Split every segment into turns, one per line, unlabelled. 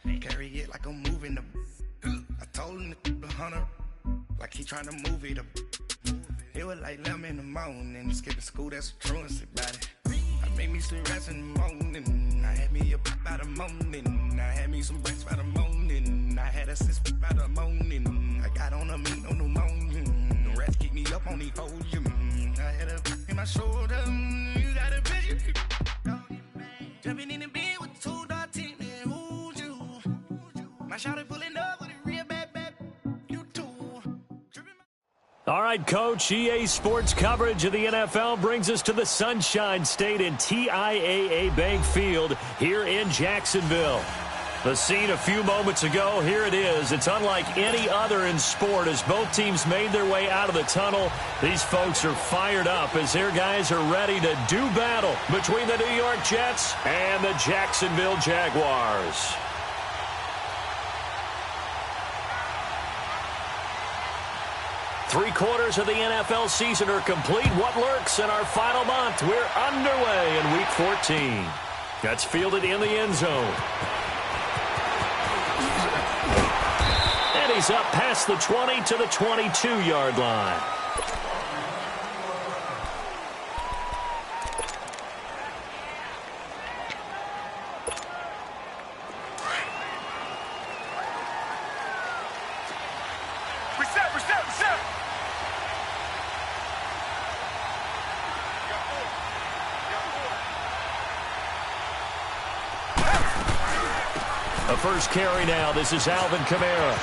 Carry it like I'm moving the. I told him to 100, like he trying to move it up. It was like 11 in the morning, skipping school, that's a truancy about it. I made me some rest in the morning. I had me a by the morning. I had me some breaks by the morning. I had a sis by the morning. I got on a meat on the morning. The rats keep me up on the podium. I had a in my shoulder. You got a vision. Jumping in the bed with 2 dark teeth. Who's you? My shawty pulling up with a real bad. You too.
All right, Coach, EA Sports coverage of the NFL brings us to the Sunshine State in TIAA Bank Field here in Jacksonville. The scene a few moments ago, here it is. It's unlike any other in sport as both teams made their way out of the tunnel. These folks are fired up as their guys are ready to do battle between the New York Jets and the Jacksonville Jaguars. Three-quarters of the NFL season are complete. What lurks in our final month? We're underway in Week 14. That's fielded in the end zone. And he's up past the 20 to the 22-yard line.
Reset.
A first carry now. This is Alvin Kamara.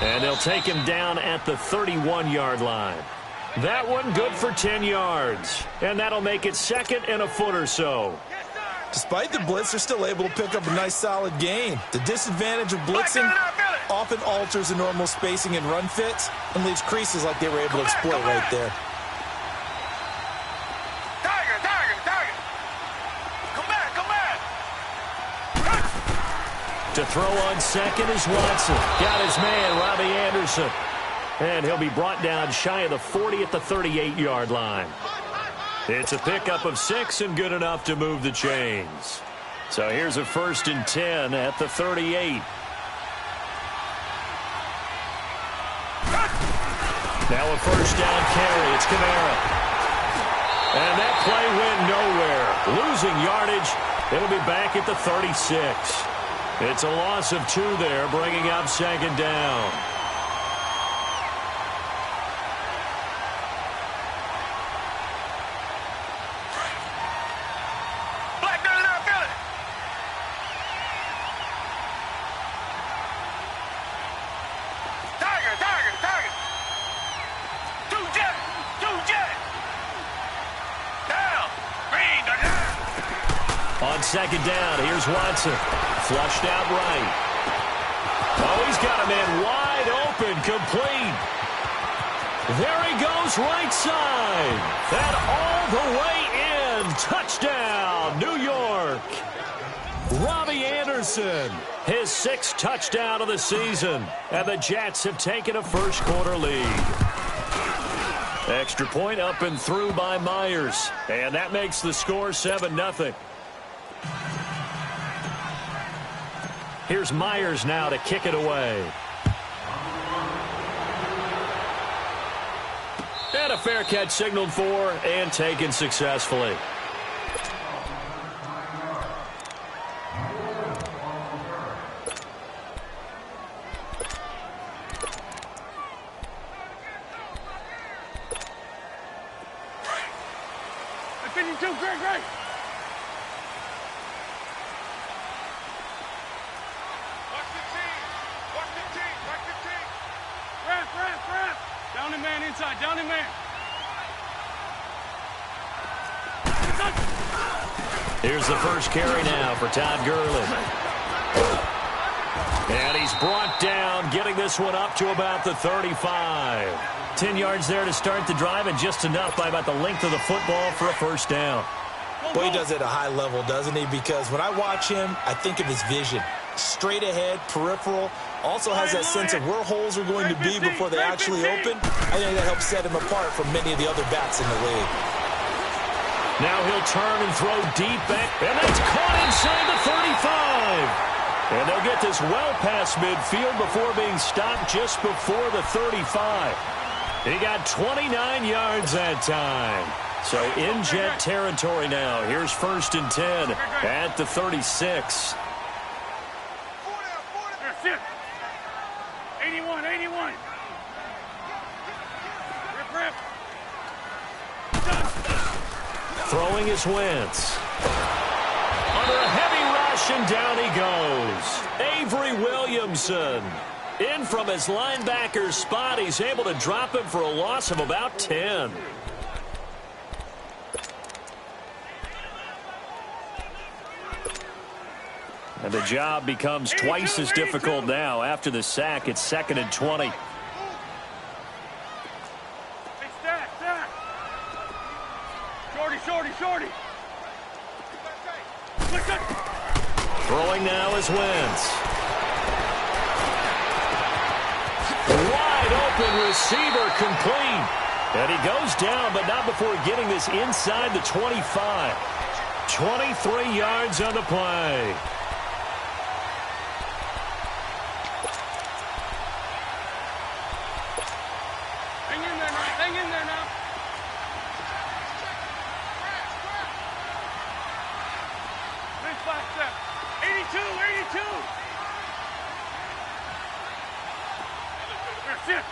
And they'll take him down at the 31-yard line. That one good for 10 yards. And that'll make it second and a foot or so.
Despite the blitz, they're still able to pick up a nice solid gain. The disadvantage of blitzing often alters the normal spacing and run fits and leaves creases like they were able to exploit right there.
To throw on second is Watson. Got his man, Robbie Anderson. And he'll be brought down shy of the 40 at the 38-yard line. It's a pickup of 6 and good enough to move the chains. So here's a 1st and 10 at the 38. Now a first down carry. It's Kamara. And that play went nowhere. Losing yardage. It'll be back at the 36. It's a loss of 2 there, bringing up second down. On second down, here's Watson. Flushed out right. Oh, he's got a man wide open, complete. There he goes, right side. That all the way in. Touchdown, New York. Robbie Anderson, his 6th touchdown of the season. And the Jets have taken a first-quarter lead. Extra point up and through by Myers. And that makes the score 7-0. Here's Myers now to kick it away. And a fair catch signaled for and taken successfully.
Great. Down and man inside, down and man.
Here's the first carry now for Todd Gurley. And he's brought down, getting this one up to about the 35. 10 yards there to start the drive, and just enough by about the length of the football for a first down.
Well, he does it at a high level, doesn't he? Because when I watch him, I think of his vision. Straight ahead, peripheral. Also has that sense of where holes are going to be before they actually open. I think that helps set him apart from many of the other backs in the league.
Now he'll turn and throw deep back, and that's caught inside the 35. And they'll get this well past midfield before being stopped just before the 35. He got 29 yards that time. So in Jet territory now. Here's 1st and 10 at the 36.
81, 81. Rip.
Throwing his Wentz. Under a heavy rush, and down he goes. Avery Williamson. In from his linebacker's spot. He's able to drop him for a loss of about 10. And the job becomes twice as difficult now after the sack. It's 2nd and 20.
Hey, stack. Shorty.
Throwing now is Wentz. Wide open receiver, complete. And he goes down, but not before getting this inside the 25. 23 yards on the play.
Hang in there now. Nice 5 step. 82. That's it.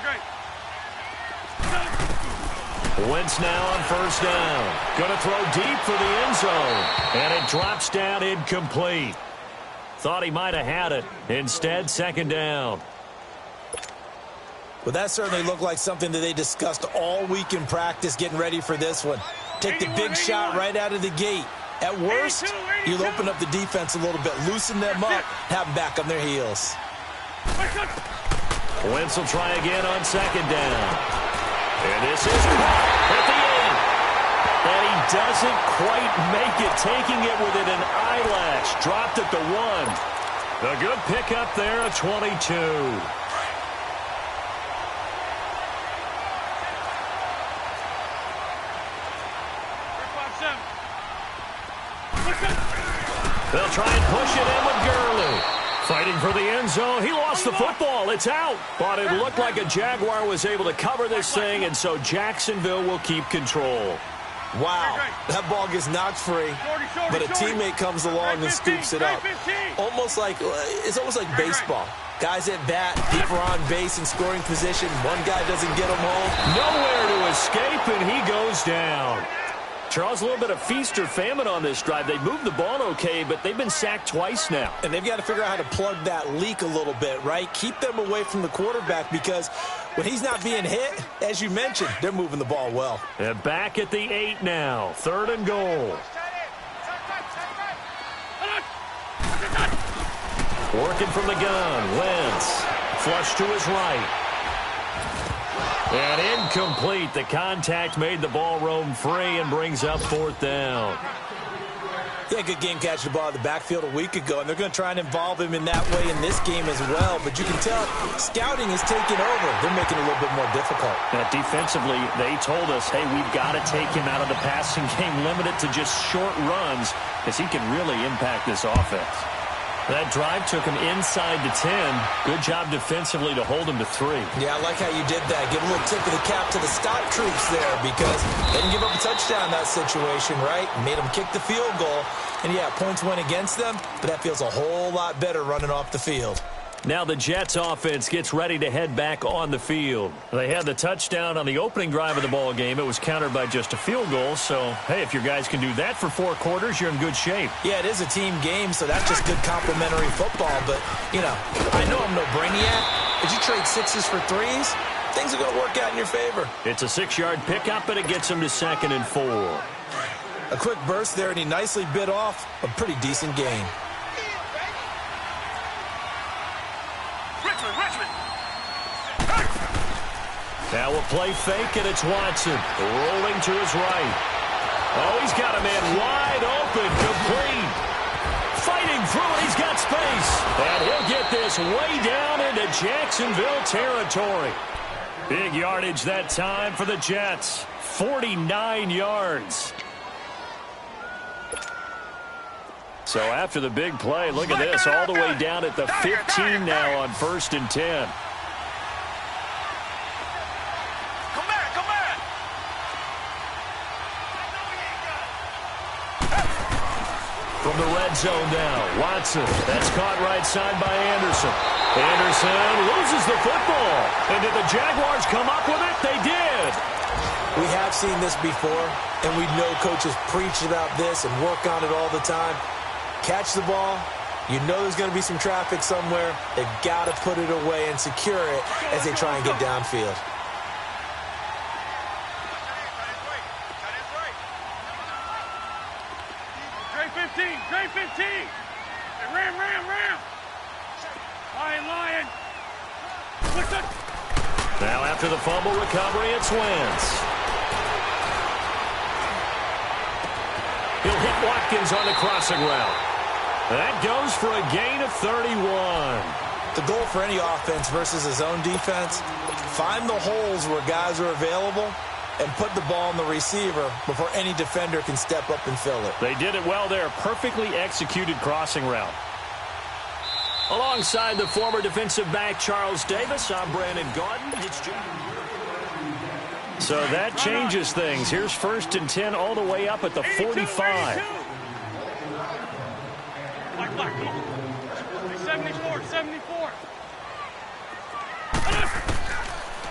Great.
Wentz now on 1st down. Going to throw deep for the end zone. And it drops down incomplete. Thought he might have had it. Instead, 2nd down.
Well, that certainly looked like something that they discussed all week in practice getting ready for this one. Take the big shot right out of the gate. At worst, you'll open up the defense a little bit, loosen them up, have them back on their heels.
Wentz will try again on 2nd down. And this is caught at the 8. And he doesn't quite make it, taking it within an eyelash. Dropped at the 1. A good pickup there, a 22. They'll try and push it in with Gurley. Fighting for the end zone. He lost the football. It's out. But it looked like a Jaguar was able to cover this thing, and so Jacksonville will keep control.
Wow, that ball gets knocked free, but a teammate comes along and scoops it up. It's almost like baseball. Guys at bat, people are on base in scoring position. One guy doesn't get him home.
Nowhere to escape, and he goes down. Charles, a little bit of feast or famine on this drive. They moved the ball okay, but they've been sacked twice now.
And they've got to figure out how to plug that leak a little bit, right? Keep them away from the quarterback, because when he's not being hit, as you mentioned, they're moving the ball well.
They're back at the 8 now. 3rd and goal. Working from the gun. Wentz. Flush to his right. And incomplete. The contact made the ball roam free and brings up 4th down.
Yeah, good game catching the ball in the backfield a week ago, and they're going to try and involve him in that way in this game as well. But you can tell scouting is taking over. They're making it a little bit more difficult.
Now, defensively, they told us, hey, we've got to take him out of the passing game, limit it to just short runs, because he can really impact this offense. That drive took him inside the 10. Good job defensively to hold him to 3.
Yeah, I like how you did that. Give a little tip of the cap to the stop troops there, because they didn't give up a touchdown in that situation, right? Made them kick the field goal. And, yeah, points went against them, but that feels a whole lot better running off the field.
Now the Jets offense gets ready to head back on the field. They had the touchdown on the opening drive of the ball game. It was countered by just a field goal. So, hey, if your guys can do that for 4 quarters, you're in good shape.
Yeah, it is a team game, so that's just good complimentary football. But, you know, I know I'm no brainiac, but you trade 6s for 3s, things are going to work out in your favor.
It's a 6-yard pickup, and it gets him to 2nd and 4.
A quick burst there, and he nicely bit off a pretty decent gain.
Now we'll play fake, and it's Watson rolling to his right. Oh, he's got a man wide open, complete. Fighting through it, he's got space. And he'll get this way down into Jacksonville territory. Big yardage that time for the Jets. 49 yards. So after the big play, look at this, all the way down at the 15 now on 1st and 10.
Come back.
From the red zone now, Watson. That's caught right side by Anderson. Anderson loses the football. And did the Jaguars come up with it? They did.
We have seen this before, and we know coaches preach about this and work on it all the time. Catch the ball. You know there's going to be some traffic somewhere. They've got to put it away and secure it as they try and get downfield.
Trey 15. Ram. Lion.
Now after the fumble recovery, it's Wentz. He'll hit Watkins on the crossing route. That goes for a gain of 31.
The goal for any offense versus his own defense, find the holes where guys are available and put the ball on the receiver before any defender can step up and fill it.
They did it well there. Perfectly executed crossing route. Alongside the former defensive back Charles Davis, I'm Brandon Gaudin. So that changes things. Here's 1st and 10 all the way up at the 45.
Black, come on. 74.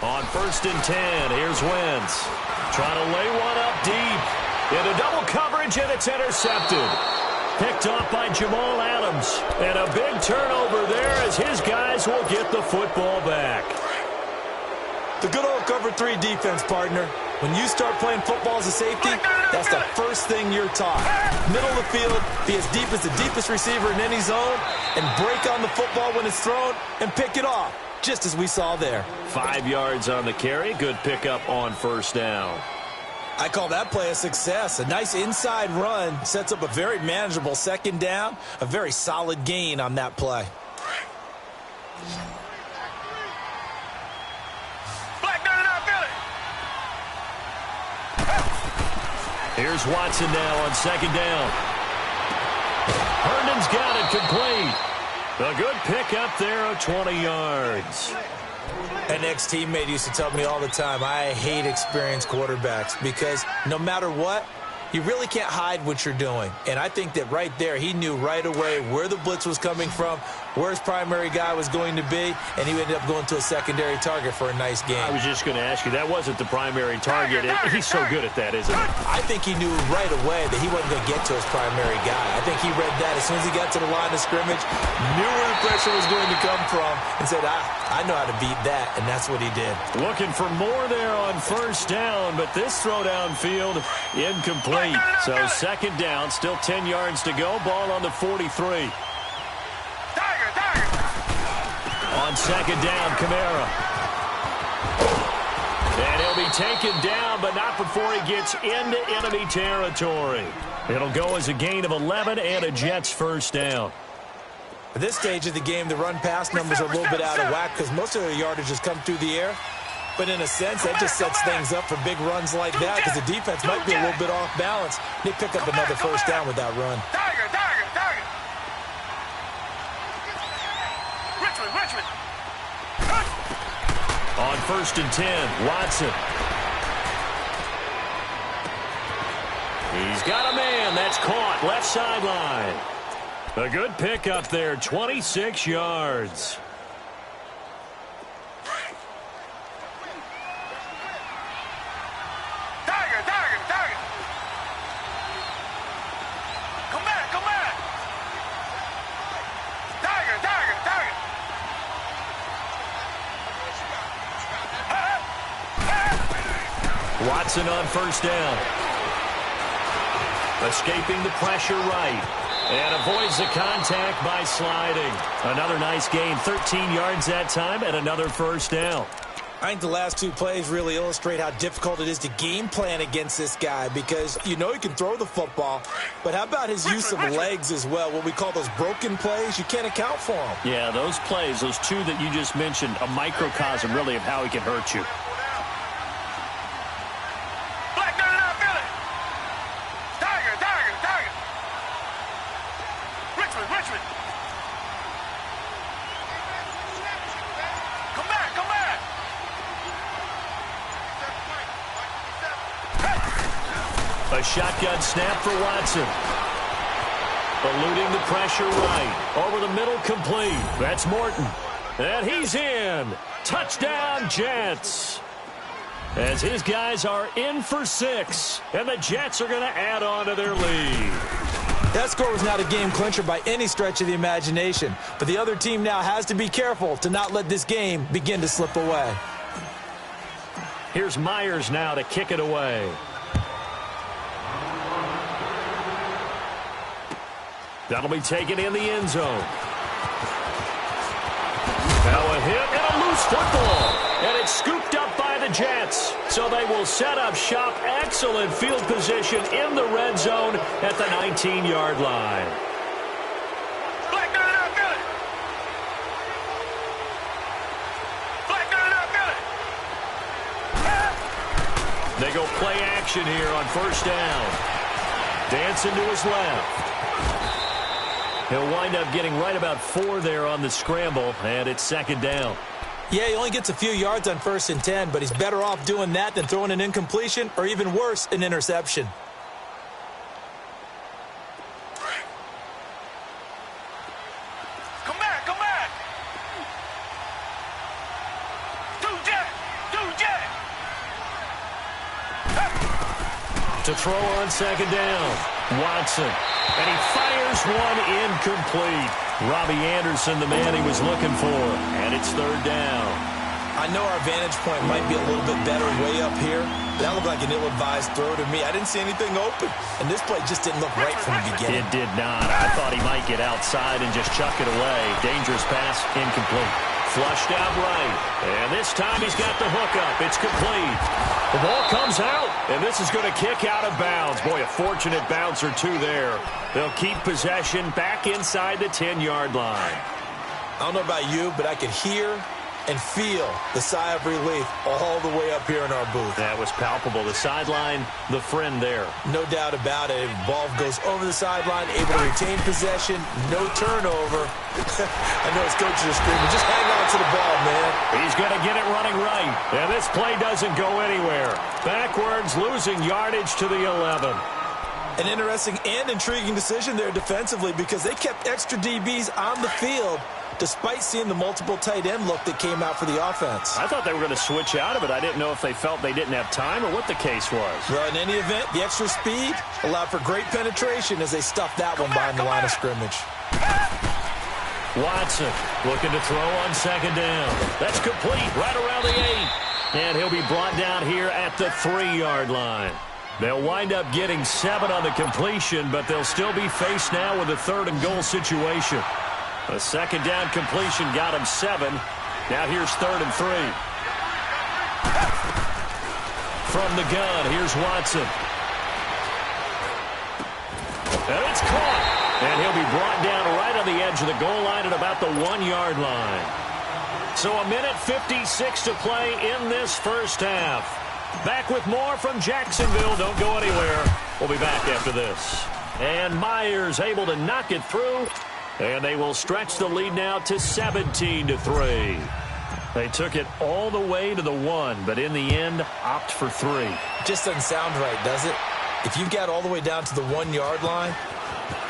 On 1st and 10, here's Wentz. Trying to lay one up deep. Into double coverage, and it's intercepted. Picked off by Jamal Adams. And a big turnover there as his guys will get the football back.
The good old cover 3 defense, partner. When you start playing football as a safety, that's the first thing you're taught. Middle of the field, be as deep as the deepest receiver in any zone, and break on the football when it's thrown and pick it off, just as we saw there.
5 yards on the carry. Good pickup on 1st down.
I call that play a success. A nice inside run sets up a very manageable 2nd down. A very solid gain on that play.
Here's Watson now on 2nd down. Herndon's got it complete. A good pickup there of 20 yards.
An ex-teammate used to tell me all the time, I hate experienced quarterbacks because no matter what, you really can't hide what you're doing. And I think that right there, he knew right away where the blitz was coming from, where his primary guy was going to be, and he ended up going to a secondary target for a nice game.
I was just going to ask you, that wasn't the primary target. He's so good at that, isn't he?
I think he knew right away that he wasn't going to get to his primary guy. I think he read that as soon as he got to the line of scrimmage, knew where the pressure was going to come from, and said, I know how to beat that, and that's what he did.
Looking for more there on 1st down, but this throw downfield incomplete. So 2nd down, still 10 yards to go. Ball on the 43. On 2nd down, Kamara. And he'll be taken down, but not before he gets into enemy territory. It'll go as a gain of 11 and a Jets 1st down.
At this stage of the game, the run-pass numbers are a little bit out of whack because most of their yardage has come through the air. But in a sense, that just sets things up for big runs like that because the defense might be a little bit off balance. They pick up another 1st down with that run.
Richmond.
On 1st and 10, Watson. He's got a man. That's caught. Left sideline. A good pickup there. 26 yards.
Come back. Tiger.
Watson on 1st down. Escaping the pressure right. And avoids the contact by sliding. Another nice gain. 13 yards that time and another 1st down.
I think the last 2 plays really illustrate how difficult it is to game plan against this guy because you know he can throw the football, but how about his use of legs as well? What we call those broken plays, you can't account for them.
Yeah, those plays, those 2 that you just mentioned, a microcosm really of how he can hurt you.
Richmond. Come back, come back.
A shotgun snap for Watson. Eluding the pressure right. Over the middle, complete. That's Morton. And he's in. Touchdown, Jets. As his guys are in for 6. And the Jets are going to add on to their lead.
That score was not a game clincher by any stretch of the imagination. But the other team now has to be careful to not let this game begin to slip away.
Here's Myers now to kick it away. That'll be taken in the end zone. Now a hit and a loose football. And it's scooped up by the Jets. So they will set up shop. Excellent field position in the red zone at the 19-yard line.
Flag gun out good. Flag gun out good.
They go play action here on first down. Dancing to his left. He'll wind up getting right about 4 there on the scramble, and it's second down.
Yeah, he only gets a few yards on 1st and 10, but he's better off doing that than throwing an incompletion or even worse, an interception.
Come back, come back. Two jet.
To throw on second down. Watson. And he fires one incomplete. Robbie Anderson, the man he was looking for. And it's third down.
I know our vantage point might be a little bit better way up here, but that looked like an ill-advised throw to me. I didn't see anything open, and this play just didn't look right from the beginning.
It did not. I thought he might get outside and just chuck it away. Dangerous pass, incomplete. Flushed out right. And this time he's got the hook up. It's complete. The ball comes out, and this is going to kick out of bounds. Boy, a fortunate bounce or two there. They'll keep possession back inside the 10-yard line.
I don't know about you, but I could hear and feel the sigh of relief all the way up here in our booth.
That was palpable. The sideline, the friend there.
No doubt about it. Ball goes over the sideline, able to retain possession, no turnover. I know his coaches are screaming, just hang on to the ball, man.
He's going to get it running right. And this play doesn't go anywhere. Backwards, losing yardage to the 11.
An interesting and intriguing decision there defensively because they kept extra DBs on the field despite seeing the multiple tight end look that came out for the offense.
I thought they were going to switch out of it. I didn't know if they felt they didn't have time or what the case was.
Well, in any event, the extra speed allowed for great penetration as they stuffed that one behind the line of scrimmage.
Watson looking to throw on second down. That's complete right around the 8. And he'll be brought down here at the 3-yard line. They'll wind up getting 7 on the completion, but they'll still be faced now with a 3rd and goal situation. A second down completion got him 7. Now here's 3rd and 3. From the gun, here's Watson. And it's caught. And he'll be brought down right on the edge of the goal line at about the 1-yard line. So a minute 56 to play in this first half. Back with more from Jacksonville. Don't go anywhere. We'll be back after this. And Myers able to knock it through. And they will stretch the lead now to 17-3. They took it all the way to the 1, but in the end, opt for 3.
Just doesn't sound right, does it? If you've got all the way down to the 1-yard line,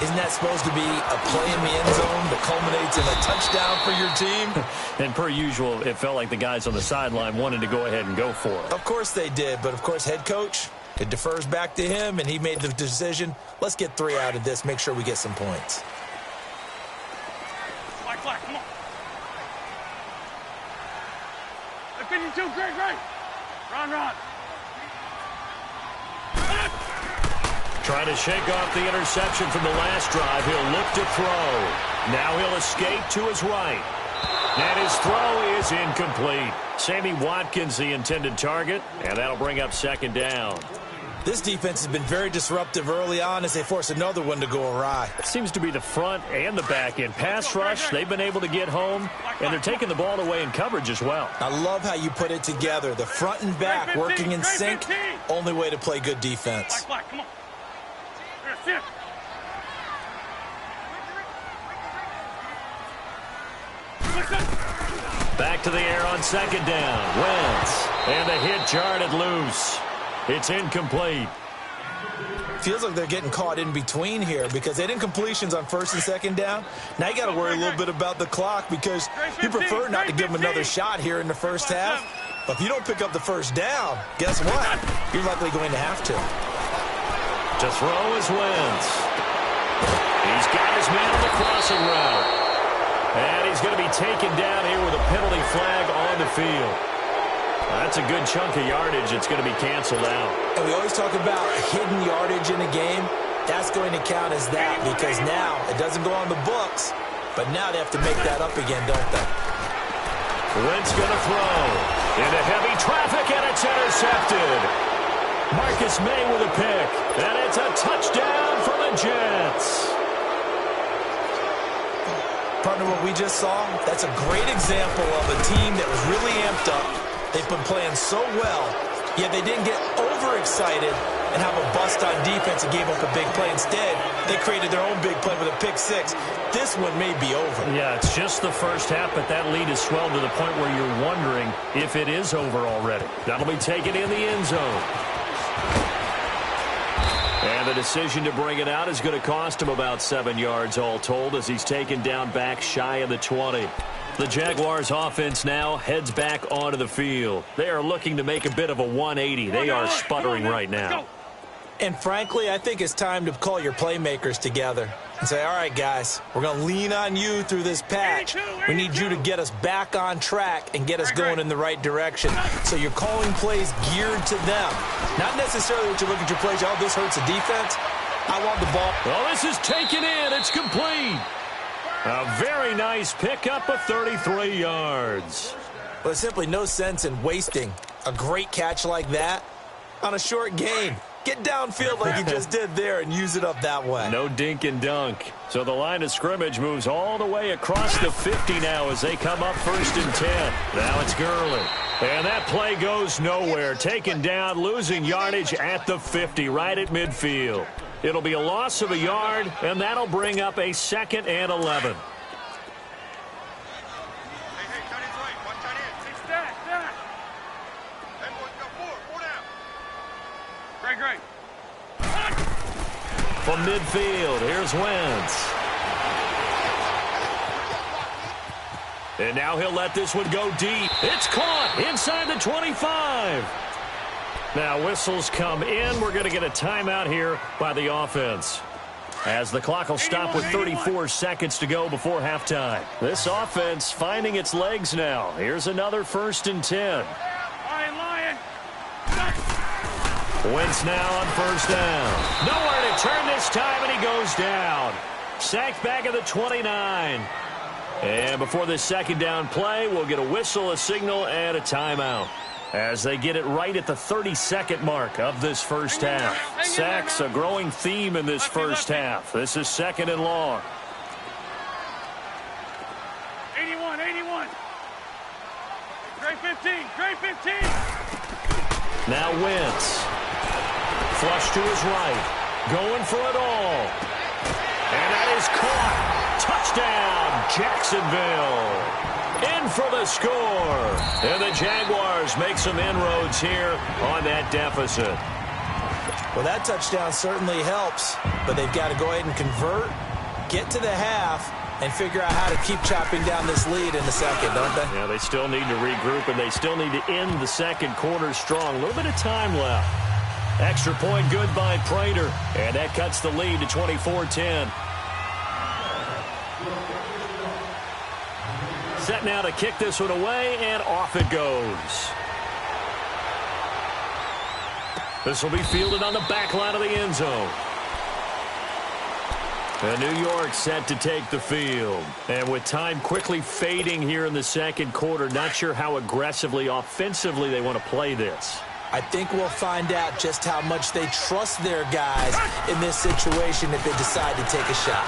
isn't that supposed to be a play in the end zone that culminates in a touchdown for your team?
And per usual, it felt like the guys on the sideline wanted to go ahead and go for it.
Of course they did, but of course head coach, it defers back to him, and he made the decision, let's get 3 out of this, make sure we get some points.
Flag, come on. 52, great. Run.
Trying to shake off the interception from the last drive. He'll look to throw. Now he'll escape to his right. And his throw is incomplete. Sammy Watkins, the intended target, and that'll bring up second down.
This defense has been very disruptive early on as they force another one to go awry.
It seems to be the front and the back end. Pass rush, they've been able to get home, and they're taking the ball away in coverage as well.
I love how you put it together. The front and back working in sync, only way to play good defense.
Come on. Sit.
Back to the air on second down. Wentz. And the hit jarred it loose. It's incomplete.
Feels like they're getting caught in between here because they didn't completions on first and second down. Now you got to worry a little bit about the clock because you prefer not to give them another shot here in the first half. But if you don't pick up the first down, guess what? You're likely going to have to.
To throw is Wentz. He's got his man on the crossing route. And he's going to be taken down here with a penalty flag on the field. That's a good chunk of yardage. It's going to be canceled out.
And we always talk about hidden yardage in a game. That's going to count as that because now it doesn't go on the books, but now they have to make that up again, don't they?
Wentz going to throw. Into heavy traffic, and it's intercepted. Marcus May with a pick. And it's a touchdown for the Jets.
Partner, what we just saw, that's a great example of a team that was really amped up. They've been playing so well, yet they didn't get overexcited and have a bust on defense and gave up a big play. Instead, they created their own big play with a pick six. This one may be over.
Yeah, it's just the first half, but that lead has swelled to the point where you're wondering if it is over already. That'll be taken in the end zone. And the decision to bring it out is going to cost him about 7 yards all told as he's taken down back shy of the 20. The Jaguars offense now heads back onto the field. They are looking to make a bit of a 180. They are sputtering right now.
And frankly, I think it's time to call your playmakers together and say, all right, guys, we're going to lean on you through this patch. We need you to get us back on track and get us going in the right direction. So you're calling plays geared to them. Not necessarily what you look at your plays, oh, this hurts the defense. I want the ball.
Well, this is taken in. It's complete. A very nice pickup of 33 yards.
Well, there's simply no sense in wasting a great catch like that on a short gain. Get downfield like you just did there and use it up that way.
No dink and dunk. So the line of scrimmage moves all the way across the 50 now as they come up 1st and 10. Now it's Gurley. And that play goes nowhere. Taken down, losing yardage at the 50, right at midfield. It'll be a loss of a yard, and that'll bring up a 2nd and 11.
Great.
From midfield, here's Wentz. And now he'll let this one go deep. It's caught inside the 25. Now whistles come in. We're going to get a timeout here by the offense, as the clock will stop with 34 seconds to go before halftime. This offense finding its legs now. Here's another 1st and 10.
Lion.
Wentz now on 1st down. Nowhere to turn this time, and he goes down. Sacked back at the 29. And before this 2nd down play, we'll get a whistle, a signal, and a timeout, as they get it right at the 32nd mark of this first half. Sacks a growing theme in this first half. This is 2nd and long.
81. Great 15.
Now Wentz. Flush to his right. Going for it all. And that is caught. Touchdown, Jacksonville. In for the score. And the Jaguars make some inroads here on that deficit.
Well, that touchdown certainly helps, but they've got to go ahead and convert, get to the half, and figure out how to keep chopping down this lead in the second, don't they?
Yeah, they still need to regroup, and they still need to end the second quarter strong. A little bit of time left. Extra point good by Prater, and that cuts the lead to 24-10. Set now to kick this one away, and off it goes. This will be fielded on the back line of the end zone. And New York set to take the field. And with time quickly fading here in the second quarter, not sure how aggressively, offensively they want to play this.
I think we'll find out just how much they trust their guys in this situation if they decide to take a shot.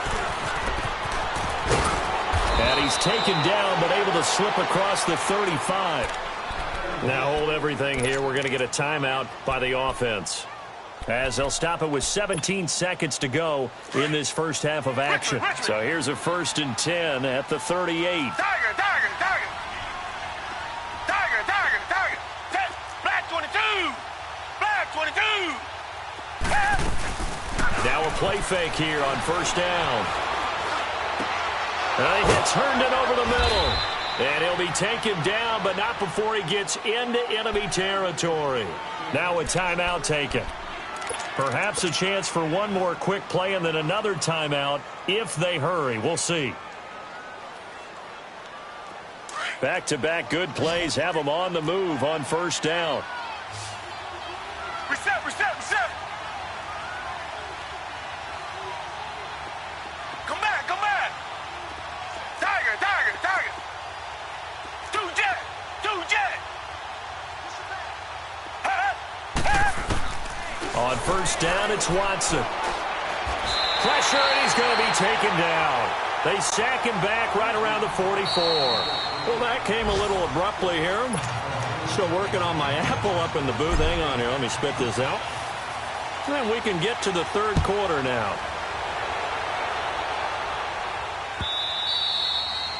And he's taken down, but able to slip across the 35. Now hold everything here. We're going to get a timeout by the offense, as they'll stop it with 17 seconds to go in this first half of action. So here's a 1st and 10 at the 38. play fake here on first down. And he hits Herndon over the middle. And he'll be taken down, but not before he gets into enemy territory. Now a timeout taken. Perhaps a chance for one more quick play and then another timeout if they hurry. We'll see. Back-to-back good plays have them on the move on first down.
Reset. Come back. Tiger. Two jet.
On first down, it's Watson. Pressure, and he's going to be taken down. They sack him back right around the 44.
Well, that came a little abruptly here. Still working on my apple up in the booth. Hang on here. Let me spit this out. And we can get to the third quarter now.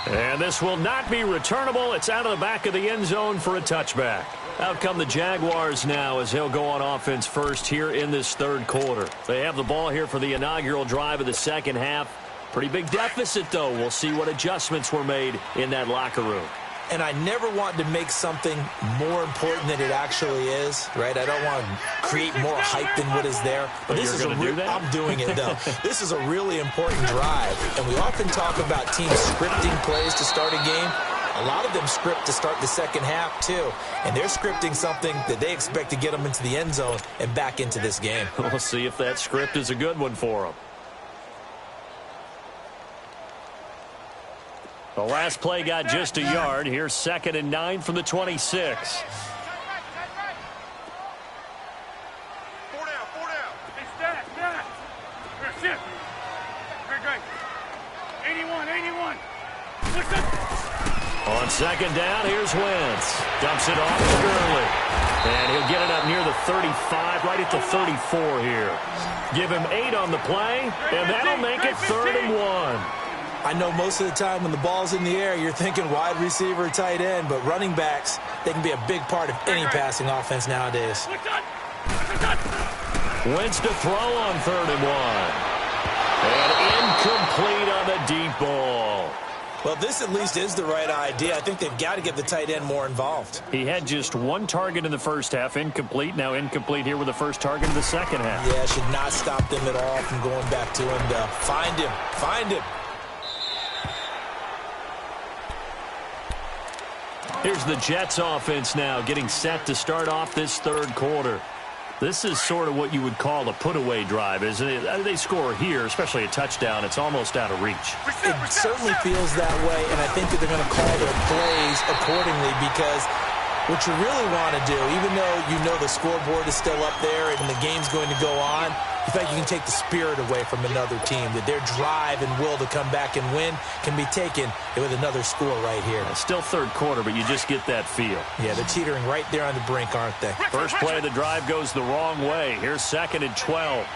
And this will not be returnable. It's out of the back of the end zone for a touchback. Out come the Jaguars now as he'll go on offense first here in this third quarter. They have the ball here for the inaugural drive of the second half. Pretty big deficit, though. We'll see what adjustments were made in that locker room.
And I never want to make something more important than it actually is, right? I don't want to create more hype than what is there.
But this is do that?
I'm doing it, though. This is a really important drive. And we often talk about teams scripting plays to start a game. A lot of them script to start the second half, too. And they're scripting something that they expect to get them into the end zone and back into this game.
We'll see if that script is a good one for them. The last play got just a yard. Here's 2nd and 9 from the 26.
4 down. Hey, stack. Here, sit. Great. 81. Listen.
On 2nd down, here's Wentz. Dumps it off to Gurley. And he'll get it up near the 35, right at the 34 here. Give him 8 on the play, and that'll make it 3rd and 1.
I know most of the time when the ball's in the air, you're thinking wide receiver, tight end, but running backs, they can be a big part of any passing offense nowadays.
Wentz to throw on 3rd and 1. And incomplete on the deep ball.
Well, this at least is the right idea. I think they've got to get the tight end more involved.
He had just 1 target in the first half, incomplete. Now incomplete here with the first target in the second half.
Yeah, should not stop them at all from going back to him to find him.
Here's the Jets offense now getting set to start off this third quarter. This is sort of what you would call a put-away drive, isn't it? They score here, especially a touchdown. It's almost out of reach.
It certainly feels that way, and I think that they're going to call their plays accordingly because what you really want to do, even though you know the scoreboard is still up there and the game's going to go on, you think you can take the spirit away from another team, that their drive and will to come back and win can be taken with another score right here.
Still third quarter, but you just get that feel.
Yeah, they're teetering right there on the brink, aren't they?
First play of the drive goes the wrong way. Here's 2nd and 12.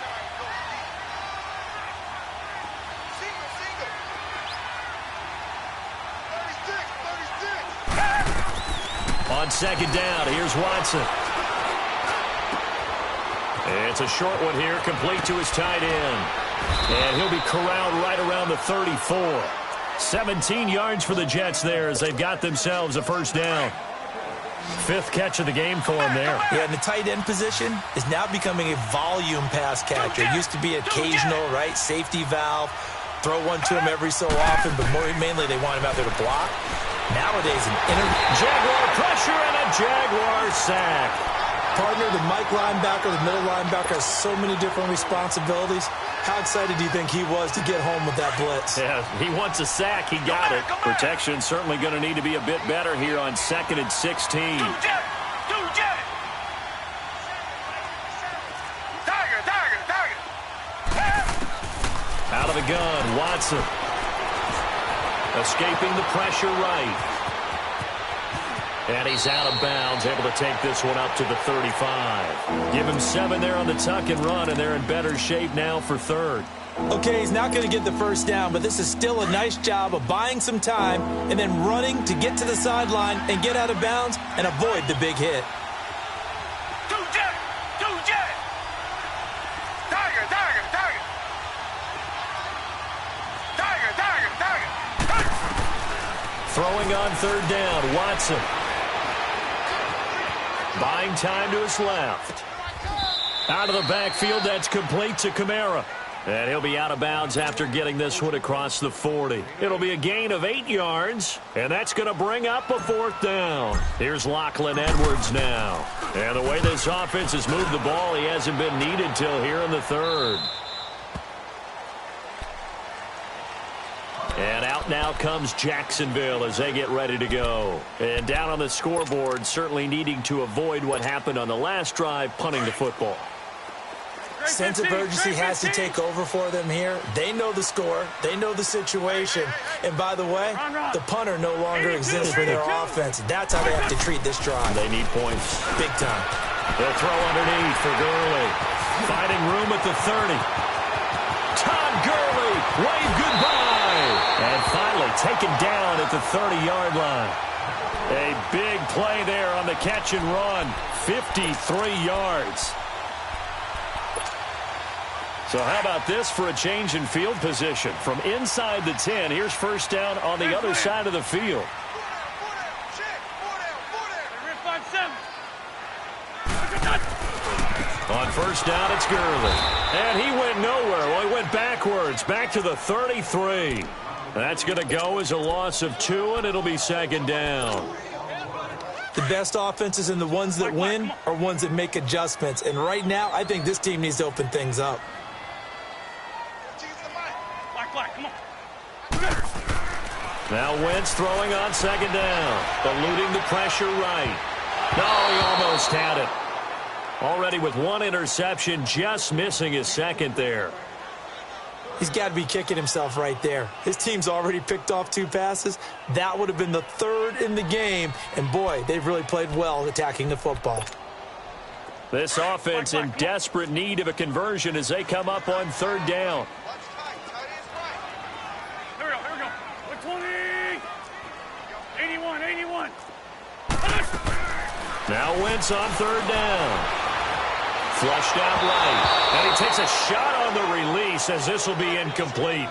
On 2nd down, here's Watson. It's a short one here, complete to his tight end. And he'll be corralled right around the 34. 17 yards for the Jets there as they've got themselves a first down. 5th catch of the game for him there.
Yeah, and the tight end position is now becoming a volume pass catcher. It used to be occasional, right? Safety valve. Throw one to him every so often, but mainly they want him out there to block. Nowadays,
Jaguar pressure and a Jaguar sack.
Partner, the Mike linebacker, the middle linebacker has so many different responsibilities. How excited do you think he was to get home with that blitz?
Yeah, he wants a sack. He got it. Protection certainly going to need to be a bit better here on 2nd and 16.
Tiger.
Out of the gun, Watson. Escaping the pressure right. And he's out of bounds, able to take this one up to the 35. Give him 7 there on the tuck and run, and they're in better shape now for 3rd.
Okay, he's not going to get the first down, but this is still a nice job of buying some time and then running to get to the sideline and get out of bounds and avoid the big hit.
Two jet. Tiger.
Throwing on third down, Watson. Buying time to his left. Out of the backfield, that's complete to Kamara. And he'll be out of bounds after getting this one across the 40. It'll be a gain of 8 yards, and that's going to bring up a fourth down. Here's Lachlan Edwards now. And the way this offense has moved the ball, he hasn't been needed till here in the third. And out now comes Jacksonville as they get ready to go. And down on the scoreboard, certainly needing to avoid what happened on the last drive, punting the football.
Sense of urgency has to take over for them here. They know the score. They know the situation. And by the way, the punter no longer exists for their offense. That's how they have to treat this drive.
They need points.
Big time.
They'll throw underneath for Gurley. Finding room at the 30. Todd Gurley, wave goodbye. And finally taken down at the 30-yard line. A big play there on the catch and run. 53 yards. So how about this for a change in field position? From inside the 10, here's first down on the other side of the field. On first down, it's Gurley. And he went nowhere. Well, he went backwards, back to the 33. That's going to go as a loss of 2, and it'll be second down.
The best offenses and the ones that win are ones that make adjustments. And right now, I think this team needs to open things up.
Now Wentz throwing on second down. Eluding the pressure right. No, he almost had it. Already with 1 interception, just missing his second there.
He's got to be kicking himself right there. His team's already picked off 2 passes. That would have been the 3rd in the game. And, boy, they've really played well attacking the football.
This offense in desperate need of a conversion as they come up on third down.
Here we go. 20. 81.
Now Wentz on third down. Flushed out right. And he takes a shot on the release as this will be incomplete.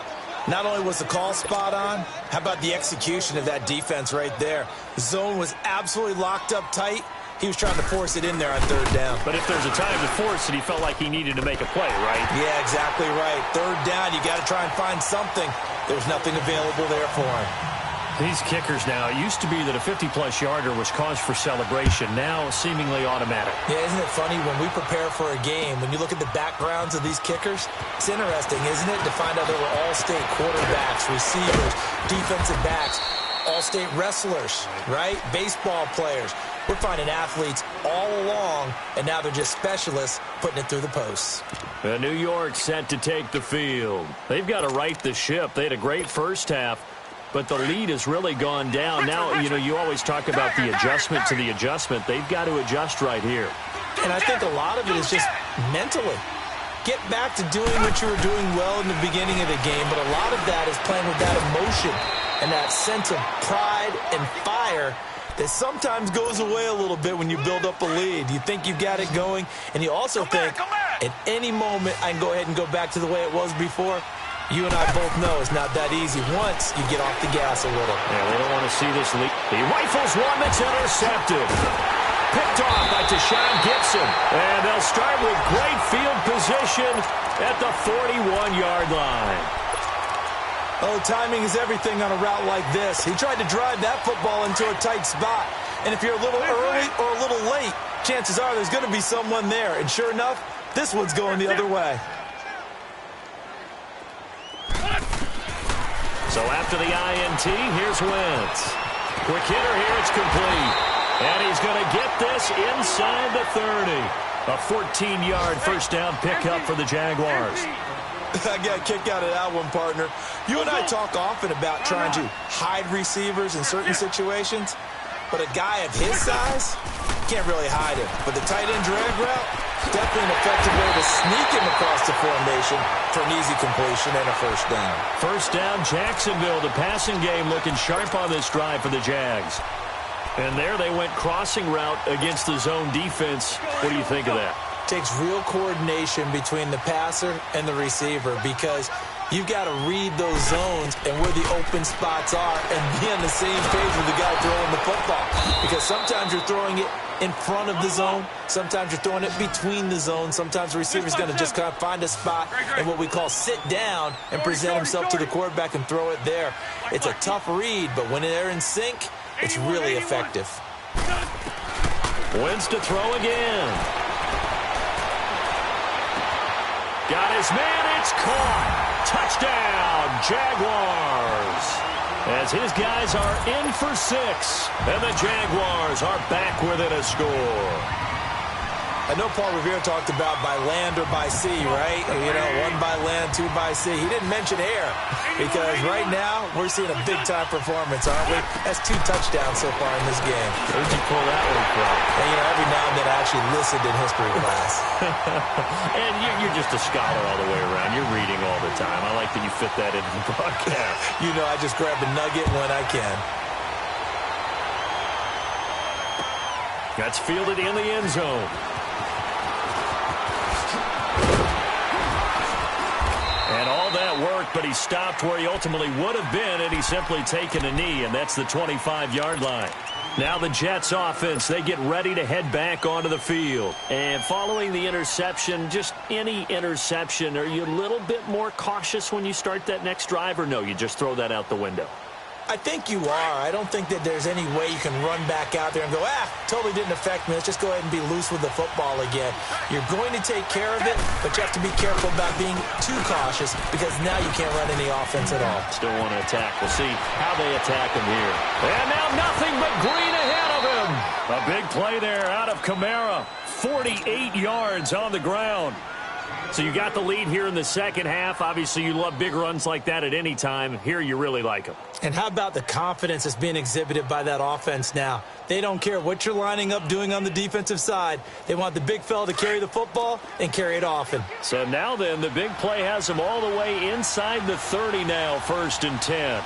Not only was the call spot on, how about the execution of that defense right there? The zone was absolutely locked up tight. He was trying to force it in there on third down.
But if there's a time to force it, he felt like he needed to make a play, right?
Yeah, exactly right. Third down, you got to try and find something. There was nothing available there for him.
These kickers now, it used to be that a 50-plus yarder was cause for celebration. Now, seemingly automatic.
Yeah, isn't it funny when we prepare for a game, when you look at the backgrounds of these kickers, it's interesting, isn't it, to find out they were all-state quarterbacks, receivers, defensive backs, all-state wrestlers, right? Baseball players. We're finding athletes all along, and now they're just specialists putting it through the posts.
New York set to take the field. They've got to right the ship. They had a great first half, but the lead has really gone down. Now, you always talk about the adjustment to the adjustment. They've got to adjust right here.
And I think a lot of it is just mentally. Get back to doing what you were doing well in the beginning of the game, but a lot of that is playing with that emotion and that sense of pride and fire that sometimes goes away a little bit when you build up a lead. You think you've got it going, and you also think at any moment I can go ahead and go back to the way it was before. You and I both know it's not that easy once you get off the gas a little.
Yeah, we don't want to see this lead. He rifles one that's intercepted. Picked off by Tashawn Gibson. And they'll start with great field position at the 41-yard line.
Oh, timing is everything on a route like this. He tried to drive that football into a tight spot. And if you're a little early or a little late, chances are there's going to be someone there. And sure enough, this one's going the other way.
So after the INT, here's Wentz. Quick hitter here, it's complete. And he's going to get this inside the 30. A 14-yard first down pickup for the Jaguars.
I got a kick out of that one, partner. You and I talk often about trying to hide receivers in certain situations, but a guy of his size can't really hide him. But the tight end drag route, definitely an effective way to sneak him across the formation for an easy completion and a first down.
First down, Jacksonville. The passing game looking sharp on this drive for the Jags. And there they went crossing route against the zone defense. What do you think of that?
Takes real coordination between the passer and the receiver because You've got to read those zones and where the open spots are and be on the same page with the guy throwing the football. Because sometimes you're throwing it in front of the zone. Sometimes you're throwing it between the zones. Sometimes the receiver's going to just kind of find a spot and what we call sit down and present himself to the quarterback and throw it there. It's a tough read, but when they're in sync, it's really effective.
Wins to throw again. Got his man. It's caught. Touchdown, Jaguars. As his guys are in for 6. And the Jaguars are back within a score.
I know Paul Revere talked about by land or by sea, right? You know, 1 by land, 2 by sea. He didn't mention air because right now we're seeing a big-time performance, aren't we? That's 2 touchdowns so far in this game.
Where'd you pull that one from?
And, you know, every now and then I actually listened in history class.
And you're just a scholar all the way around. You're reading all the time. I like that you fit that into the broadcast.
You know, I just grab a nugget when I can.
That's fielded in the end zone. And all that work, but he stopped where he ultimately would have been, and he's simply taken a knee, and that's the 25-yard line. Now the Jets offense, they get ready to head back onto the field. And following the interception, just any interception, are you a little bit more cautious when you start that next drive, or no, you just throw that out the window?
I think you are. I don't think that there's any way you can run back out there and go, totally didn't affect me. Let's just go ahead and be loose with the football again. You're going to take care of it, but you have to be careful about being too cautious because now you can't run any offense at all.
Still want to attack. We'll see how they attack him here. And now nothing but green ahead of him. A big play there out of Kamara. 48 yards on the ground. So you got the lead here in the second half. Obviously, you love big runs like that at any time. Here, you really like them.
And how about the confidence that's being exhibited by that offense now? They don't care what you're lining up doing on the defensive side. They want the big fella to carry the football and carry it often.
So now then, the big play has them all the way inside the 30 now, 1st and 10.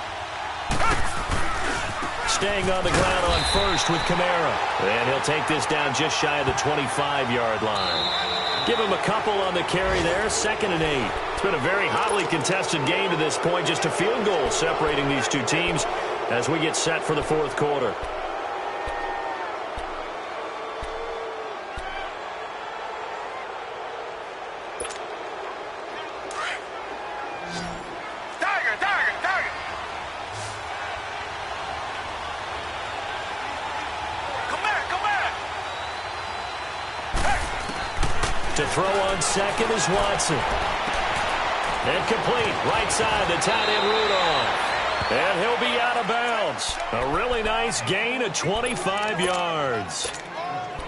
Staying on the ground on first with Kamara. And he'll take this down just shy of the 25-yard line. Give him a couple on the carry there, 2nd and 8. It's been a very hotly contested game to this point. Just a field goal separating these two teams as we get set for the 4th quarter. To throw on second is Watson. And complete. Right side, the tight end Rudolph. And he'll be out of bounds. A really nice gain of 25 yards.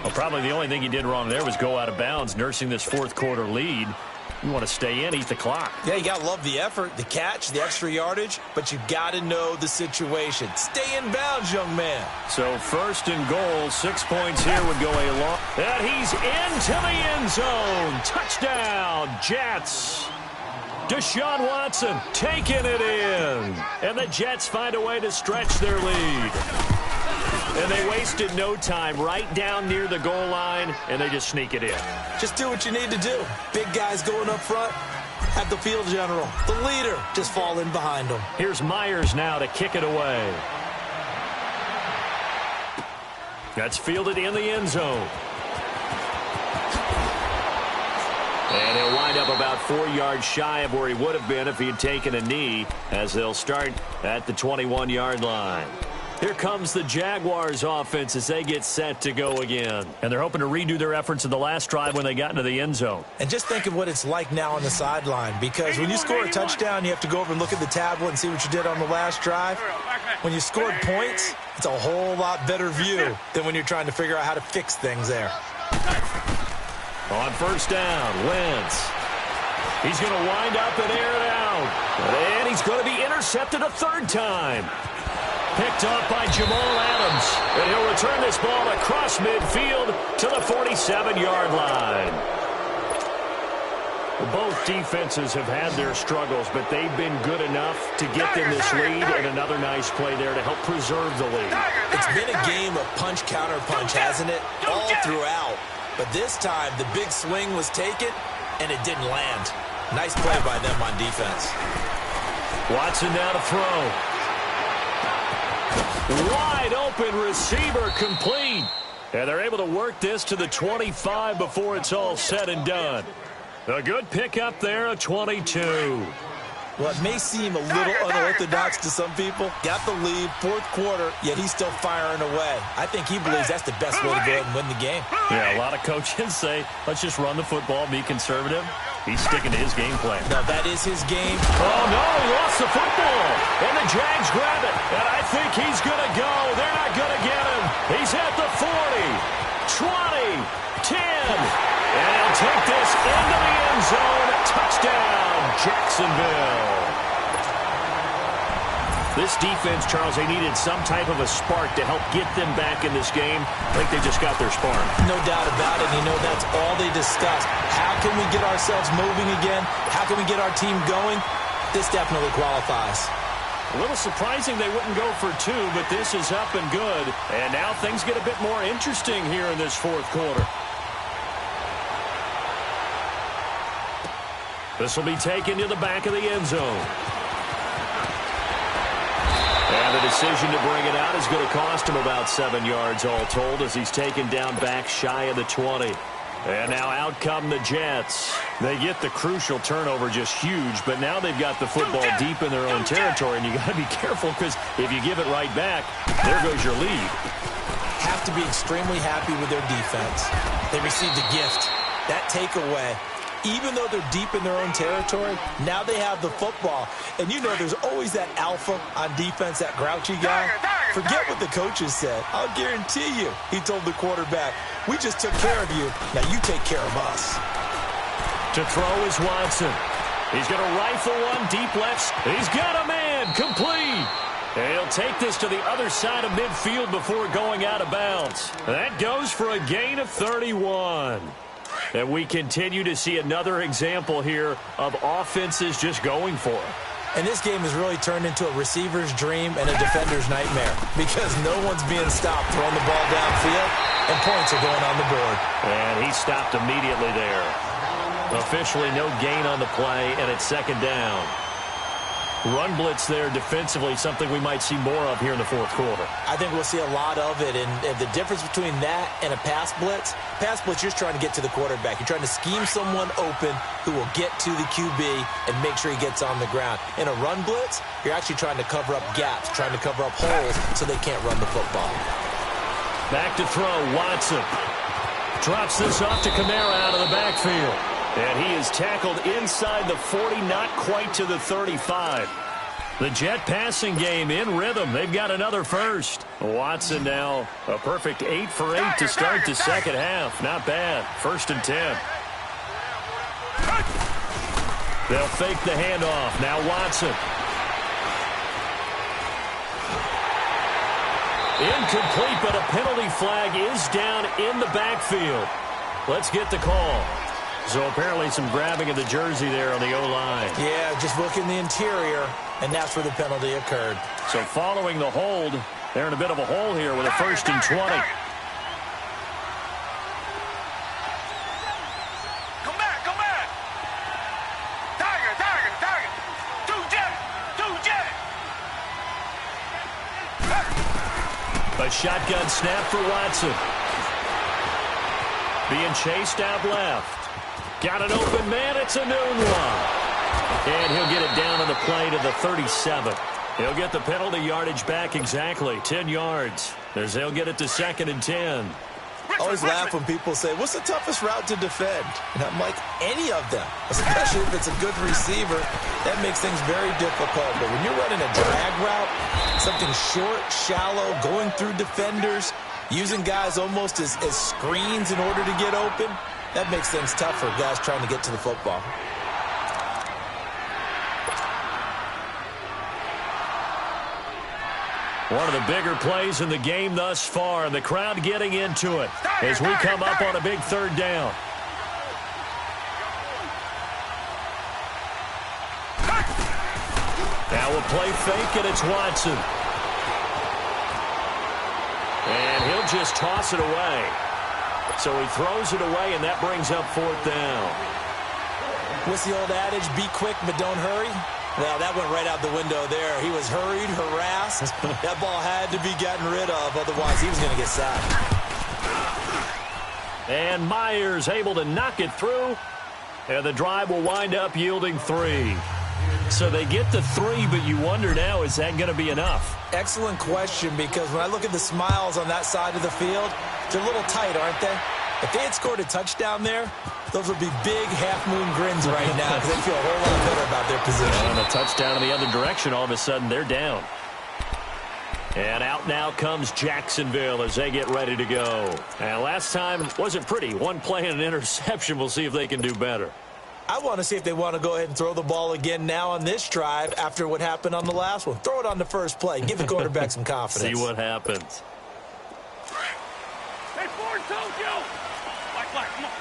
Well, probably the only thing he did wrong there was go out of bounds, nursing this 4th quarter lead. You want to stay in, eat the clock.
Yeah, you got to love the effort, the catch, the extra yardage, but you got to know the situation. Stay in bounds, young man.
So 1st and goal, 6 points here would go a long. And he's into the end zone. Touchdown, Jets. Deshaun Watson taking it in. And the Jets find a way to stretch their lead. And they wasted no time right down near the goal line, and they just sneak it in.
Just do what you need to do. Big guys going up front. Have the field general, the leader, just fall in behind them.
Here's Myers now to kick it away. That's fielded in the end zone. And he'll wind up about 4 yards shy of where he would have been if he had taken a knee, as they'll start at the 21-yard line. Here comes the Jaguars offense as they get set to go again. And they're hoping to redo their efforts in the last drive when they got into the end zone.
And just think of what it's like now on the sideline, because when you score a touchdown, you have to go over and look at the tablet and see what you did on the last drive. When you scored points, it's a whole lot better view than when you're trying to figure out how to fix things there.
On 1st down, Wentz. He's going to wind up and air it out. And he's going to be intercepted a 3rd time. Picked up by Jamal Adams. And he'll return this ball across midfield to the 47-yard line. Both defenses have had their struggles, but they've been good enough to get them this lead, and another nice play there to help preserve the lead.
It's been a game of punch-counter-punch, hasn't it? All throughout. But this time, the big swing was taken, and it didn't land. Nice play by them on defense.
Watson now to throw. Wide open receiver, complete. And they're able to work this to the 25 before it's all said and done. A good pickup there, a 22.
Well, it may seem a little unorthodox to some people. Got the lead, fourth quarter, yet he's still firing away. I think he believes that's the best way to go ahead and win the game.
Yeah, a lot of coaches say, let's just run the football, be conservative. He's sticking to his game plan.
No, that is his game.
Oh, no, he lost the football. And the Jags grab it. And I think he's going to go. They're not going to get him. He's at the 40, 20, 10. And he'll take this into the end zone. Touchdown, Jacksonville. This defense, Charles, they needed some type of a spark to help get them back in this game. I think they just got their spark.
No doubt about it. You know, that's all they discussed. How can we get ourselves moving again? How can we get our team going? This definitely qualifies.
A little surprising they wouldn't go for two, but this is up and good. And now things get a bit more interesting here in this fourth quarter. This will be taken to the back of the end zone. And the decision to bring it out is going to cost him about 7 yards all told as he's taken down back shy of the 20. And now out come the Jets. They get the crucial turnover, just huge, but now they've got the football deep in their own territory, and you got to be careful because if you give it right back, there goes your lead.
Have to be extremely happy with their defense. They received a gift. That takeaway. Even though they're deep in their own territory, now they have the football. And you know there's always that alpha on defense, that grouchy guy. Forget what the coaches said. I'll guarantee you, he told the quarterback, we just took care of you. Now you take care of us.
To throw is Watson. He's going to rifle one deep left. He's got a man, complete. And he'll take this to the other side of midfield before going out of bounds. That goes for a gain of 31. And we continue to see another example here of offenses just going for it.
And this game has really turned into a receiver's dream and a defender's nightmare because no one's being stopped throwing the ball downfield, and points are going on the board.
And he stopped immediately there. Officially no gain on the play, and it's second down. Run blitz there defensively, something we might see more of here in the fourth quarter.
I think we'll see a lot of it, and the difference between that and a pass blitz, you're just trying to get to the quarterback. You're trying to scheme someone open who will get to the QB and make sure he gets on the ground. In a run blitz, you're actually trying to cover up gaps, trying to cover up holes so they can't run the football.
Back to throw, Watson. Drops this off to Kamara out of the backfield. And he is tackled inside the 40, not quite to the 35. The Jet passing game in rhythm. They've got another first. Watson now a perfect 8 for 8 to start the second half. Not bad. 1st and 10. They'll fake the handoff. Now Watson. Incomplete, but a penalty flag is down in the backfield. Let's get the call. So apparently some grabbing of the jersey there on the O-line.
Yeah, just looking the interior, and that's where the penalty occurred.
So following the hold, they're in a bit of a hole here with a 1st and 20.
Come back. Tiger. Two jet.
A shotgun snap for Watson. Being chased out left. Got an open man. It's a noon one. And he'll get it down on the play to the 37. He'll get the penalty yardage back exactly, 10 yards. As they'll get it to 2nd and 10.
I always laugh when people say, what's the toughest route to defend? And I'm like, any of them, especially if it's a good receiver. That makes things very difficult. But when you're running a drag route, something short, shallow, going through defenders, using guys almost as screens in order to get open, that makes things tough for guys trying to get to the football.
One of the bigger plays in the game thus far, and the crowd getting into it as we come up on a big 3rd down. Now we'll play fake, and it's Watson. And he'll just toss it away. So he throws it away, and that brings up 4th down.
What's the old adage? Be quick, but don't hurry. Well, that went right out the window there. He was hurried, harassed. That ball had to be gotten rid of, otherwise he was going to get sacked.
And Myers able to knock it through, and the drive will wind up yielding 3. So they get the 3, but you wonder now, is that going to be enough?
Excellent question, because when I look at the smiles on that side of the field, they're a little tight, aren't they? If they had scored a touchdown there, those would be big half-moon grins right now because they feel a whole lot better about their position.
And a touchdown in the other direction, all of a sudden they're down. And out now comes Jacksonville as they get ready to go. And last time wasn't pretty. One play and an interception. We'll see if they can do better.
I want to see if they want to go ahead and throw the ball again now on this drive after what happened on the last one. Throw it on the first play. Give the quarterback some confidence.
See what happens.
Hey, Ford, Tokyo! Black, come on.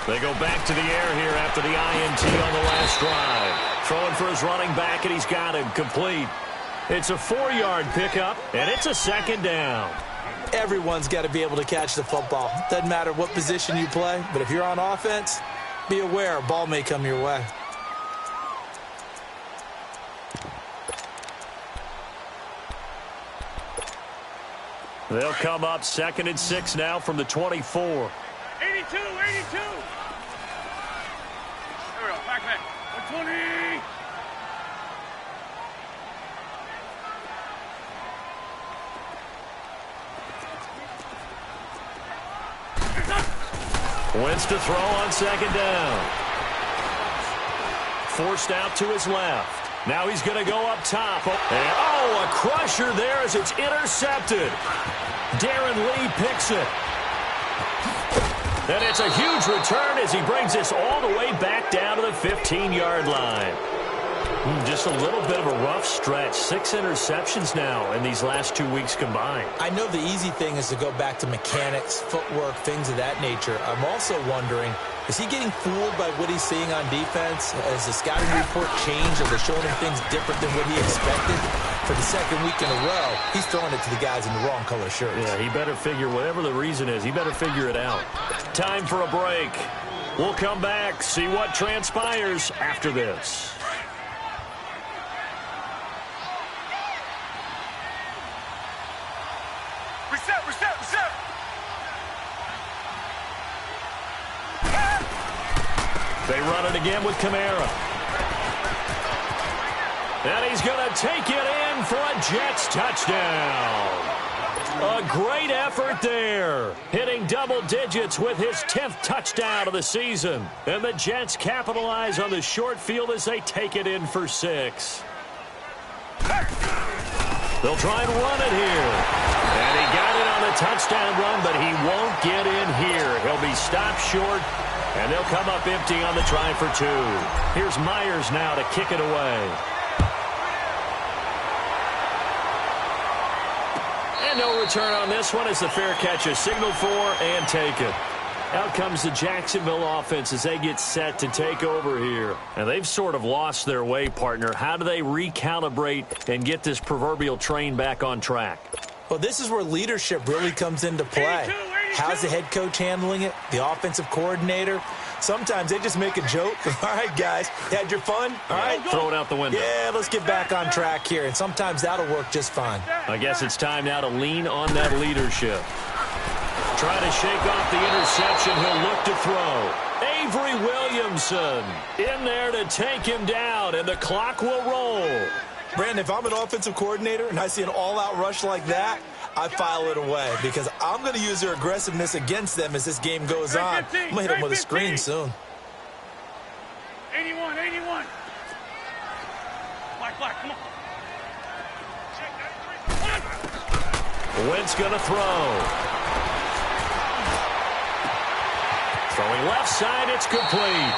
They go back to the air here after the INT on the last drive. Throwing for his running back, and he's got him complete. It's a 4-yard pickup, and it's a second down.
Everyone's got to be able to catch the football. Doesn't matter what position you play, but if you're on offense, be aware a ball may come your way.
They'll come up 2nd and 6 now from the 24.
82! There we go, back. 120!
Wentz to throw on 2nd down. Forced out to his left. Now he's going to go up top. And, a crusher there as it's intercepted. Darren Lee picks it. And it's a huge return as he brings this all the way back down to the 15-yard line. Just a little bit of a rough stretch. 6 interceptions now in these last 2 weeks combined.
I know the easy thing is to go back to mechanics, footwork, things of that nature. I'm also wondering, is he getting fooled by what he's seeing on defense? Has the scouting report changed? Are they showing him things different than what he expected? For the second week in a row, he's throwing it to the guys in the wrong color shirts.
Yeah, he better figure, whatever the reason is, he better figure it out. Time for a break. We'll come back, see what transpires after this.
Reset!
They run it again with Kamara. And he's going to take it in for a Jets touchdown. A great effort there. Hitting double digits with his 10th touchdown of the season. And the Jets capitalize on the short field as they take it in for 6. They'll try and run it here. And he got it on the touchdown run, but he won't get in here. He'll be stopped short, and they'll come up empty on the try for 2. Here's Myers now to kick it away. And no return on this one as the fair catch is signaled for and taken. Out comes the Jacksonville offense as they get set to take over here. And they've sort of lost their way, partner. How do they recalibrate and get this proverbial train back on track?
Well, this is where leadership really comes into play. How's the head coach handling it? The offensive coordinator? Sometimes they just make a joke. All right, guys, had your fun? All right.
Throw it out the window.
Yeah, let's get back on track here. And sometimes that'll work just fine.
I guess it's time now to lean on that leadership. Try to shake off the interception. He'll look to throw. Avery Williamson in there to take him down, and the clock will roll.
Brandon, if I'm an offensive coordinator and I see an all-out rush like that, I file it away because I'm going to use their aggressiveness against them as this game goes on. I'm going to hit them with a screen soon.
81. Black, come on.
Wentz going to throw. Throwing left side, it's complete.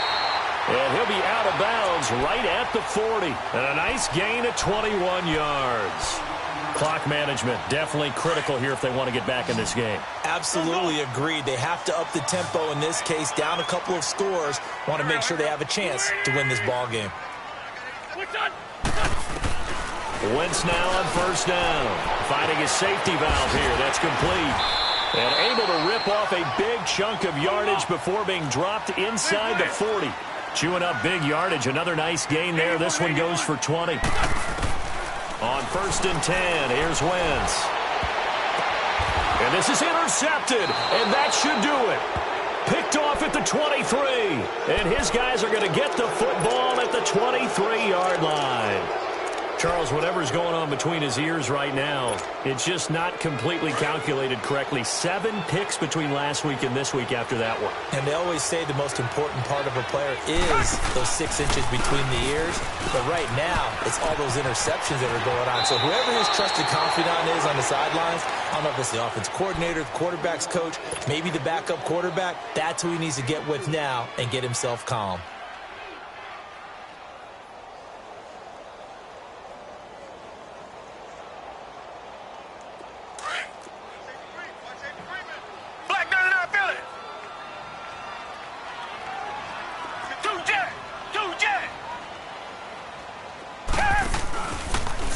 And he'll be out of bounds right at the 40. And a nice gain of 21 yards. Clock management definitely critical here if they want to get back in this game.
Absolutely agreed. They have to up the tempo in this case, down a couple of scores. Want to make sure they have a chance to win this ball game. Wentz
now on 1st down. Finding his safety valve here. That's complete. And able to rip off a big chunk of yardage before being dropped inside the 40. Chewing up big yardage. Another nice gain there. This one goes for 20. On 1st and 10, here's Wentz. And this is intercepted, and that should do it. Picked off at the 23, and his guys are going to get the football at the 23-yard line. Charles, whatever's going on between his ears right now, it's just not completely calculated correctly. 7 picks between last week and this week after that one.
And they always say the most important part of a player is those 6 inches between the ears. But right now, it's all those interceptions that are going on. So whoever his trusted confidant is on the sidelines, I don't know if it's the offense coordinator, the quarterback's coach, maybe the backup quarterback, that's who he needs to get with now and get himself calm.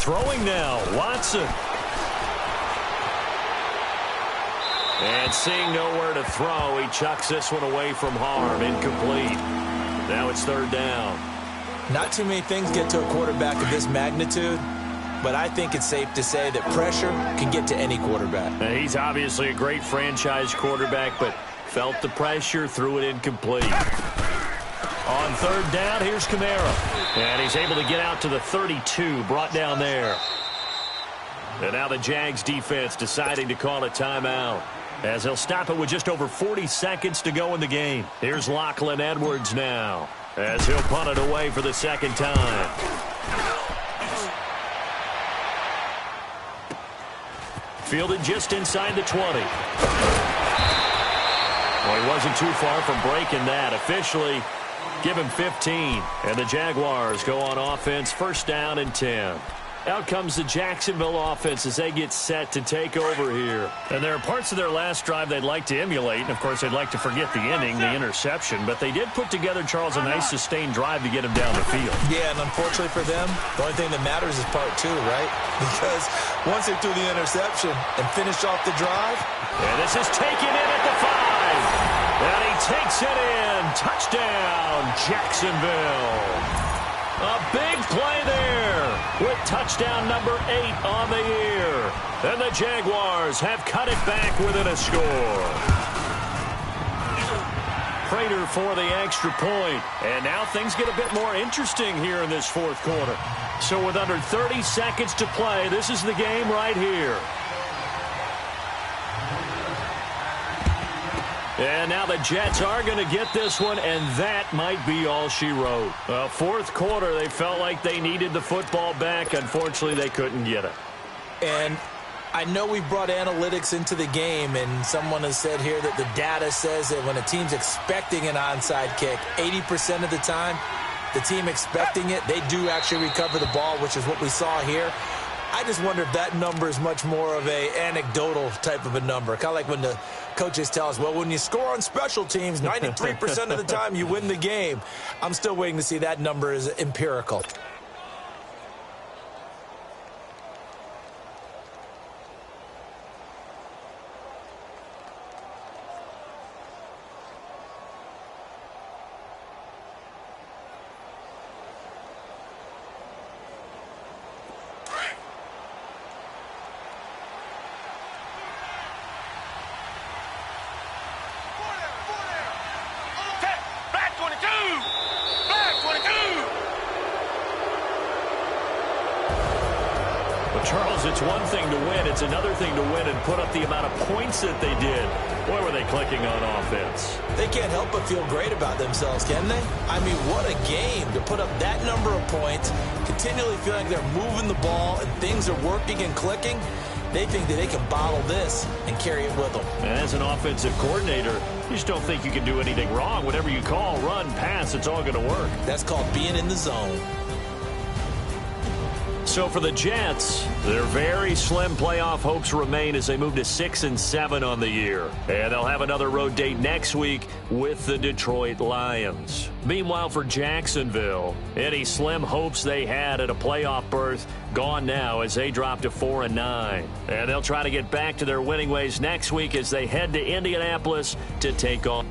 Throwing now, Watson. And seeing nowhere to throw, he chucks this one away from harm. Incomplete. Now it's 3rd down.
Not too many things get to a quarterback of this magnitude, but I think it's safe to say that pressure can get to any quarterback.
Now, he's obviously a great franchise quarterback, but felt the pressure, threw it incomplete. On 3rd down, here's Kamara. And he's able to get out to the 32, brought down there. And now the Jags defense deciding to call a timeout, as they'll stop it with just over 40 seconds to go in the game. Here's Lachlan Edwards now, as he'll punt it away for the 2nd time. Fielded just inside the 20. Well, he wasn't too far from breaking that. Officially, give him 15. And the Jaguars go on offense, 1st down and 10. Out comes the Jacksonville offense as they get set to take over here. And there are parts of their last drive they'd like to emulate. And, of course, they'd like to forget the inning, the interception. But they did put together, Charles, a nice sustained drive to get him down the field.
Yeah, and unfortunately for them, the only thing that matters is part 2, right? Because once they threw the interception and finished off the drive.
And this is taken in at the 5. And he takes it in. Touchdown, Jacksonville. A big play there with touchdown number 8 on the year. And the Jaguars have cut it back within a score. Prater for the extra point. And now things get a bit more interesting here in this 4th quarter. So with under 30 seconds to play, this is the game right here. And now the Jets are going to get this one, and that might be all she wrote. Well, 4th quarter, they felt like they needed the football back. Unfortunately, they couldn't get it.
And I know we brought analytics into the game, and someone has said here that the data says that when a team's expecting an onside kick, 80% of the time, the team expecting it, they do actually recover the ball, which is what we saw here. I just wonder if that number is much more of a anecdotal type of a number. Kind of like when the coaches tell us, well, when you score on special teams, 93% of the time you win the game. I'm still waiting to see that number is empirical.
Charles, it's one thing to win. It's another thing to win and put up the amount of points that they did. Boy, were they clicking on offense.
They can't help but feel great about themselves, can they? I mean, what a game to put up that number of points, continually feeling like they're moving the ball and things are working and clicking. They think that they can bottle this and carry it with them.
And as an offensive coordinator, you just don't think you can do anything wrong. Whatever you call, run, pass, it's all going to work.
That's called being in the zone.
So for the Jets, their very slim playoff hopes remain as they move to 6-7 on the year. And they'll have another road date next week with the Detroit Lions. Meanwhile, for Jacksonville, any slim hopes they had at a playoff berth gone now as they drop to 4-9. And they'll try to get back to their winning ways next week as they head to Indianapolis to take on